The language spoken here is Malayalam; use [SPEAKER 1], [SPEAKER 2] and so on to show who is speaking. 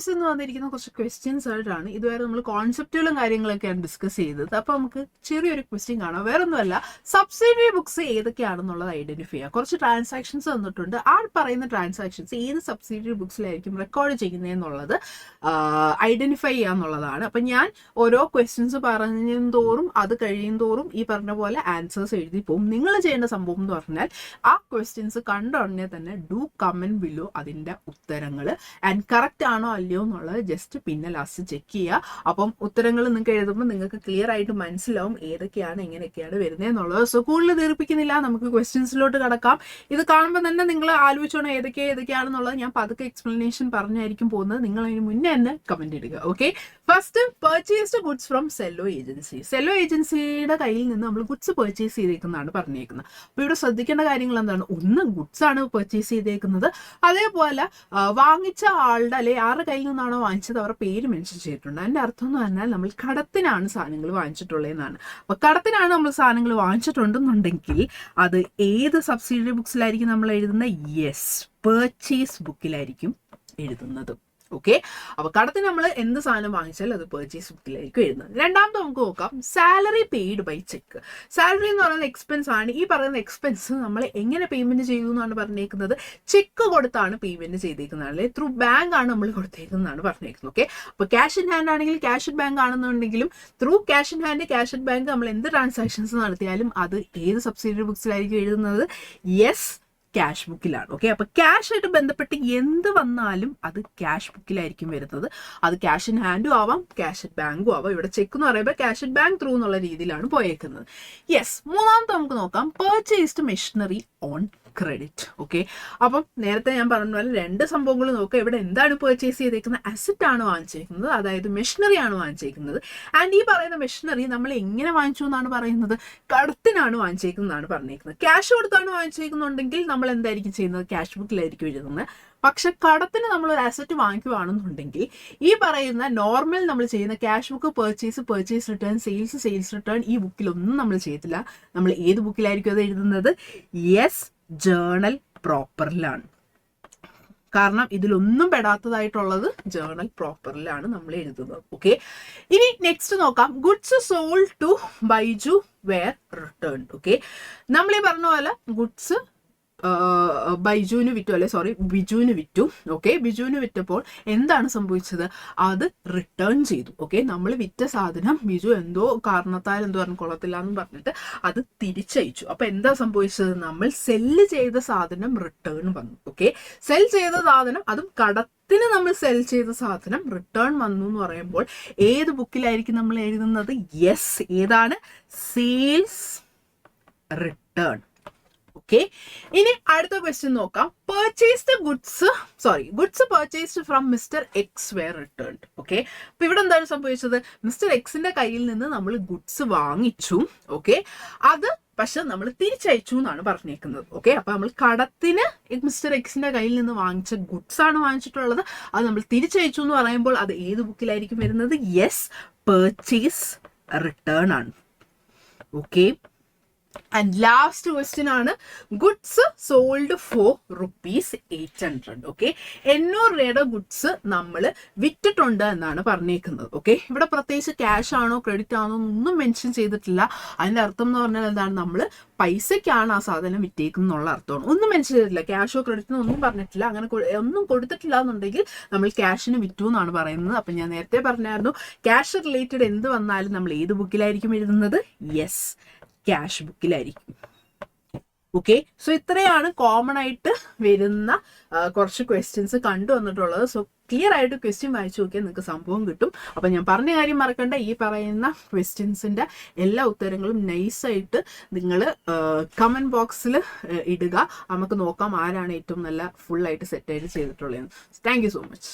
[SPEAKER 1] നെക്സ്റ്റ് എന്ന് വന്നിരിക്കുന്ന കുറച്ച് ക്വസ്റ്റ്യൻസ് ആയിട്ടാണ്. ഇതുവരെ നമ്മൾ കോൺസെപ്റ്റുകളും കാര്യങ്ങളൊക്കെയാണ് ഡിസ്കസ് ചെയ്തത്. അപ്പോൾ നമുക്ക് ചെറിയൊരു ക്വസ്റ്റ്യൻ കാണാം. വേറൊന്നുമല്ല, സബ്സിഡിയറി ബുക്സ് ഏതൊക്കെയാണെന്നുള്ളത് ഐഡന്റിഫൈ ചെയ്യുക. കുറച്ച് ട്രാൻസാക്ഷൻസ് തന്നിട്ടുണ്ട്. ആ പറയുന്ന ട്രാൻസാക്ഷൻസ് ഏത് സബ്സിഡിയറി ബുക്സിലായിരിക്കും റെക്കോർഡ് ചെയ്യുന്നതെന്നുള്ളത് ഐഡന്റിഫൈ ചെയ്യുക എന്നുള്ളതാണ്. അപ്പം ഞാൻ ഓരോ ക്വസ്റ്റ്യൻസ് പറഞ്ഞും തോറും അത് കഴിയും തോറും ഈ പറഞ്ഞ പോലെ ആൻസേഴ്സ് എഴുതി പോകും. നിങ്ങൾ ചെയ്യേണ്ട സംഭവം എന്ന് പറഞ്ഞാൽ ആ ക്വസ്റ്റ്യൻസ് കണ്ട ഉടനെ തന്നെ ഡു കമന്റ് ബിലോ അതിൻ്റെ ഉത്തരങ്ങൾ ആൻഡ് കറക്റ്റ് ആണോ അല്ലയോ എന്നുള്ളത് ജസ്റ്റ് പിന്നെ ലാസ്റ്റ് ചെക്ക് ചെയ്യുക. അപ്പം ഉത്തരങ്ങൾ നിങ്ങൾക്ക് എഴുതുമ്പോൾ നിങ്ങൾക്ക് ക്ലിയർ ആയിട്ട് മനസ്സിലാവും ഏതൊക്കെയാണ് എങ്ങനെയൊക്കെയാണ് വരുന്നത് എന്നുള്ളത്. സോ കൂടുതൽ ദീർഘിപ്പിക്കുന്നില്ല, നമുക്ക് ക്വസ്റ്റ്യൻസിലോട്ട് കടക്കാം. ഇത് കാണുമ്പോൾ തന്നെ നിങ്ങൾ ആലോചിച്ചോണം ഏതൊക്കെയാണെന്നുള്ളത്. ഞാൻ പതുക്കെ എക്സ്പ്ലനേഷൻ പറഞ്ഞായിരിക്കും പോകുന്നത്. നിങ്ങൾ അതിന് മുന്നേ തന്നെ കമന്റ് ഇടുക. Okay, first purchased goods from Cello agency. Cello ഏജൻസിയുടെ കയ്യിൽ നിന്ന് നമ്മൾ ഗുഡ്സ് പർച്ചേസ് ചെയ്തേക്കുന്നതാണ് പറഞ്ഞേക്കുന്നത്. അപ്പോൾ ഇവിടെ ശ്രദ്ധിക്കേണ്ട കാര്യങ്ങൾ എന്താണ്? ഒന്ന്, ഗുഡ്സ് ആണ് പർച്ചേസ് ചെയ്തേക്കുന്നത്. അതേപോലെ വാങ്ങിച്ച ആളുടെ അല്ലെ ആരുടെ കയ്യിൽ നിന്നാണോ വാങ്ങിച്ചത് അവരുടെ പേര് മെൻഷൻ ചെയ്തിട്ടുണ്ട്. അതിന്റെ അർത്ഥം എന്ന് പറഞ്ഞാൽ നമ്മൾ കടത്തിനാണ് സാധനങ്ങൾ വാങ്ങിച്ചിട്ടുള്ളതെന്നാണ്. അപ്പൊ കടത്തിനാണ് നമ്മൾ സാധനങ്ങൾ വാങ്ങിച്ചിട്ടുണ്ടെന്നുണ്ടെങ്കിൽ അത് ഏത് സബ്സിഡിയറി ബുക്സിലായിരിക്കും നമ്മൾ എഴുതുന്നത്? യെസ്, പർച്ചേസ് ബുക്കിലായിരിക്കും എഴുതുന്നത്. ഓക്കെ, അപ്പൊ കടത്തിന് നമ്മൾ എന്ത് സാധനം വാങ്ങിച്ചാൽ അത് പർച്ചേസ് ബുക്കിലായിരിക്കും എഴുതുന്നത്. രണ്ടാമത് നമുക്ക് നോക്കാം salary paid by cheque. Salary എന്ന് പറയുന്ന എക്സ്പെൻസ് ആണ്. ഈ പറയുന്ന എക്സ്പെൻസ് നമ്മൾ എങ്ങനെ പേയ്മെന്റ് ചെയ്തു എന്നാണ് പറഞ്ഞേക്കുന്നത്? ചെക്ക് കൊടുത്താണ് പേയ്മെന്റ് ചെയ്തേക്കുന്നത്, അല്ലെ ത്രൂ ബാങ്ക് ആണ് നമ്മൾ കൊടുത്തേക്കുന്നതാണ് പറഞ്ഞേക്കുന്നത്. ഓക്കെ, അപ്പൊ ക്യാഷ് ഇൻ ഹാൻഡ് ആണെങ്കിൽ ക്യാഷ് ഇൻ ബാങ്ക് ആണെന്നുണ്ടെങ്കിലും through cash in hand cash in bank നമ്മൾ എന്ത് ട്രാൻസാക്ഷൻസ് നടത്തിയാലും അത് ഏത് സബ്സിഡിയറി ബുക്സിലായിരിക്കും എഴുതുന്നത്? യെസ്, ക്യാഷ് ബുക്കിലാണ്. ഓക്കെ, അപ്പൊ ക്യാഷ് ആയിട്ട് ബന്ധപ്പെട്ട് എന്ത് വന്നാലും അത് ക്യാഷ് ബുക്കിലായിരിക്കും വരുന്നത്. അത് ക്യാഷ് ഇൻ ഹാൻഡും ആവാം, ക്യാഷ് ഇൻ ബാങ്കും ആവാം. ഇവിടെ ചെക്ക് എന്ന് പറയുമ്പോൾ ക്യാഷ് ഇൻ ബാങ്ക് ത്രൂ എന്നുള്ള രീതിയിലാണ് പോയേക്കുന്നത്. യെസ്, മൂന്നാമത്തെ നമുക്ക് നോക്കാം purchased machinery on credit. Okay, അപ്പം നേരത്തെ ഞാൻ പറഞ്ഞ പോലെ രണ്ട് സംഭവങ്ങൾ നോക്കുക. ഇവിടെ എന്താണ് പർച്ചേസ് ചെയ്തേക്കുന്നത്? അസറ്റ് ആണ് വാങ്ങിച്ചേക്കുന്നത്, അതായത് മെഷീനറി ആണ് വാങ്ങിച്ചേക്കുന്നത്. ആൻഡ് ഈ പറയുന്ന മെഷീനറി നമ്മൾ എങ്ങനെ വാങ്ങിച്ചു എന്നാണ് പറയുന്നത്? കടത്തിനാണ് വാങ്ങിച്ചേക്കുന്നതാണ് പറഞ്ഞേക്കുന്നത്. ക്യാഷ് കൊടുത്താണ് വാങ്ങിച്ചേക്കുന്നുണ്ടെങ്കിൽ നമ്മൾ എന്തായിരിക്കും ചെയ്യുന്നത്? ക്യാഷ് ബുക്കിലായിരിക്കും എഴുതുന്നത്. പക്ഷെ കടത്തിന് നമ്മൾ ഒരു അസറ്റ് വാങ്ങിക്കുകയാണെന്നുണ്ടെങ്കിൽ ഈ പറയുന്ന നോർമൽ നമ്മൾ ചെയ്യുന്ന cash book, purchase return, sales return ഈ ബുക്കിലൊന്നും നമ്മൾ ചെയ്യത്തില്ല. നമ്മൾ ഏത് ബുക്കിലായിരിക്കും അത് എഴുതുന്നത്? യെസ്, ജേണൽ പ്രോപ്പറിലാണ്. കാരണം ഇതിലൊന്നും പെടാത്തതായിട്ടുള്ളത് ജേണൽ പ്രോപ്പറിലാണ് നമ്മൾ എഴുതുന്നത്. ഓക്കെ, ഇനി നെക്സ്റ്റ് നോക്കാം. Goods sold to Baiju were returned. Okay, നമ്മൾ ഈ പറഞ്ഞ പോലെ ഗുഡ്സ് ബിജുവിന് വിറ്റു. ഓക്കെ, ബിജുവിന് വിറ്റപ്പോൾ എന്താണ് സംഭവിച്ചത്? അത് റിട്ടേൺ ചെയ്തു. ഓക്കെ, നമ്മൾ വിറ്റ സാധനം ബിജു എന്തോ കാരണത്താൽ എന്തോ പറഞ്ഞു കൊള്ളത്തില്ല എന്ന് പറഞ്ഞിട്ട് അത് തിരിച്ചയച്ചു. അപ്പൊ എന്താ സംഭവിച്ചത്? നമ്മൾ സെല്ല് ചെയ്ത സാധനം റിട്ടേൺ വന്നു. ഓക്കെ, സെൽ ചെയ്ത സാധനം, അതും കടത്തിന് നമ്മൾ സെൽ ചെയ്ത സാധനം റിട്ടേൺ വന്നു എന്ന് പറയുമ്പോൾ ഏത് ബുക്കിലായിരിക്കും നമ്മൾ എഴുതുന്നത്? യെസ്, ഏതാണ്? Sales return. ഓക്കെ, ഇനി അടുത്ത ക്വസ്റ്റ്യൻ നോക്കാം. Goods purchased from mister X were returned. Okay, അപ്പൊ ഇവിടെ എന്താണ് സംഭവിച്ചത്? മിസ്റ്റർ എക്സിന്റെ കയ്യിൽ നിന്ന് നമ്മൾ ഗുഡ്സ് വാങ്ങിച്ചു. ഓക്കെ, അത് പക്ഷെ നമ്മൾ തിരിച്ചയച്ചു എന്നാണ് പറഞ്ഞേക്കുന്നത്. ഓക്കെ, അപ്പൊ നമ്മൾ കടത്തിന് മിസ്റ്റർ എക്സിന്റെ കയ്യിൽ നിന്ന് വാങ്ങിച്ച ഗുഡ്സ് ആണ് വാങ്ങിച്ചിട്ടുള്ളത്. അത് നമ്മൾ തിരിച്ചയച്ചു എന്ന് പറയുമ്പോൾ അത് ഏത് ബുക്കിലായിരിക്കും വരുന്നത്? യെസ്, പർച്ചേസ് റിട്ടേൺ ആണ്. ഓക്കെ, ആൻഡ് ലാസ്റ്റ് ക്വസ്റ്റ്യൻ ആണ് ഗുഡ്സ് സോൾഡ് ഫോർ ₹800. ഓക്കെ, 800 രൂപയുടെ ഗുഡ്സ് നമ്മൾ വിറ്റിട്ടുണ്ട് എന്നാണ് പറഞ്ഞേക്കുന്നത്. ഓക്കെ, ഇവിടെ പ്രത്യേകിച്ച് ക്യാഷ് ആണോ ക്രെഡിറ്റ് ആണോ ഒന്നും മെൻഷൻ ചെയ്തിട്ടില്ല. അതിന്റെ അർത്ഥം എന്ന് പറഞ്ഞാൽ എന്താണ്? നമ്മൾ പൈസയ്ക്കാണ് ആ സാധനം വിറ്റേക്കുന്നുള്ള അർത്ഥമാണ്. ഒന്നും മെൻഷൻ ചെയ്തിട്ടില്ല, ക്യാഷോ ക്രെഡിറ്റിനോ ഒന്നും പറഞ്ഞിട്ടില്ല. അങ്ങനെ ഒന്നും കൊടുത്തിട്ടില്ല എന്നുണ്ടെങ്കിൽ നമ്മൾ ക്യാഷിന് വിറ്റു എന്നാണ് പറയുന്നത്. അപ്പം ഞാൻ നേരത്തെ പറഞ്ഞായിരുന്നു ക്യാഷ് റിലേറ്റഡ് എന്ത് വന്നാലും നമ്മൾ ഏത് ബുക്കിലായിരിക്കും എഴുതുന്നത്? യെസ്, ക്യാഷ് ബുക്കിലായിരിക്കും. ഓക്കെ, സോ ഇത്രയാണ് കോമൺ ആയിട്ട് വരുന്ന കുറച്ച് ക്വസ്റ്റ്യൻസ് കണ്ടുവന്നിട്ടുള്ളത്. സോ ക്ലിയർ ആയിട്ട് ക്വസ്റ്റ്യൻ വായിച്ചു നോക്കിയാൽ നിങ്ങൾക്ക് സംഭവം കിട്ടും. അപ്പം ഞാൻ പറഞ്ഞ കാര്യം മറക്കണ്ട, ഈ പറയുന്ന ക്വസ്റ്റ്യൻസിൻ്റെ എല്ലാ ഉത്തരങ്ങളും നൈസായിട്ട് നിങ്ങൾ കമൻറ്റ് ബോക്സിൽ ഇടുക. നമുക്ക് നോക്കാം ആരാണ് ഏറ്റവും നല്ല ഫുള്ളായിട്ട് സെറ്റായിട്ട് ചെയ്തിട്ടുള്ളതെന്ന്. Thank you so much.